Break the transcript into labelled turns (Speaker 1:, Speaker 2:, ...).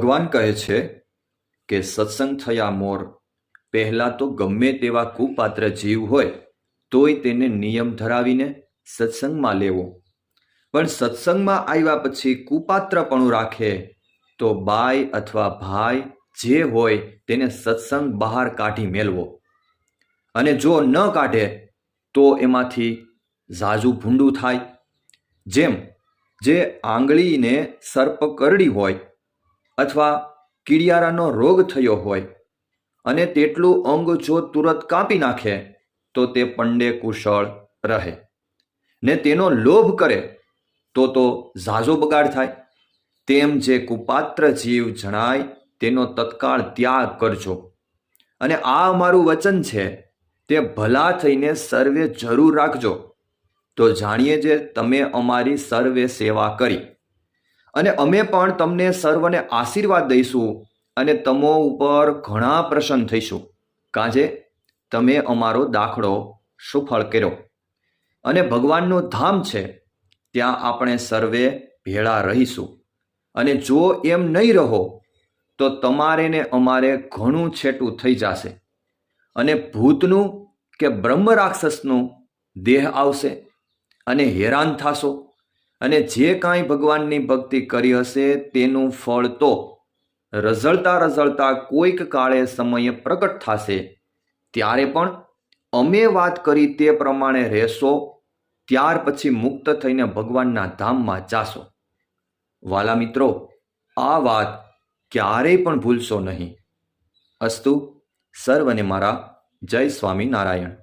Speaker 1: ભગવાન કહે છે કે સત્સંગ થયા મોર પહેલાં તો ગમે તેવા કુપાત્ર જીવ હોય તોય તેને નિયમ ધરાવીને સત્સંગમાં લેવો, પણ સત્સંગમાં આવ્યા પછી કુપાત્રપણું રાખે તો બાઈ અથવા ભાઈ જે હોય તેને સત્સંગ બહાર કાઢી મેળવો, અને જો ન કાઢે તો એમાંથી ઝાઝું ભૂંડું થાય. જેમ જે આંગળીને સર્પ કરડી હોય અથવા કીડિયારાનો રોગ થયો હોય અને તેટલું અંગ જો તુરત કાપી નાખે તો તે પંડે કુશળ રહે, ને તેનો લોભ કરે તો ઝાઝો બગાડ થાય. તેમ જે કુપાત્ર જીવ જણાય તેનો તત્કાળ ત્યાગ કરજો. અને આ અમારું વચન છે તે ભલા થઈને સર્વે જરૂર રાખજો, તો જાણીએ જે તમે અમારી સર્વે સેવા કરી, અને અમે પણ તમને સર્વને આશીર્વાદ દઈશું અને તમો ઉપર ઘણા પ્રસન્ન થઈશું, કાજે તમે અમારો દાખલો સુફળ કર્યો. અને ભગવાનનું ધામ છે ત્યાં આપણે સર્વે ભેળા રહીશું, અને જો એમ નહીં રહો તો તમારે ને અમારે ઘણું છેટું થઈ જશે, અને ભૂતનું કે બ્રહ્મ રાક્ષસનું દેહ આવશે અને હેરાન થશો, અને જે કાંઈ ભગવાનની ભક્તિ કરી હશે તેનું ફળ તો રઝળતા કોઈક કાળે સમયે પ્રગટ થશે. ત્યારે પણ અમે વાત કરી તે પ્રમાણે રહેશો, ત્યાર પછી મુક્ત થઈને ભગવાનના ધામમાં જાશો. વાલા મિત્રો, આ વાત ક્યારેય પણ ભૂલશો નહીં. અસ્તુ. સર્વને મારા જય સ્વામિનારાયણ.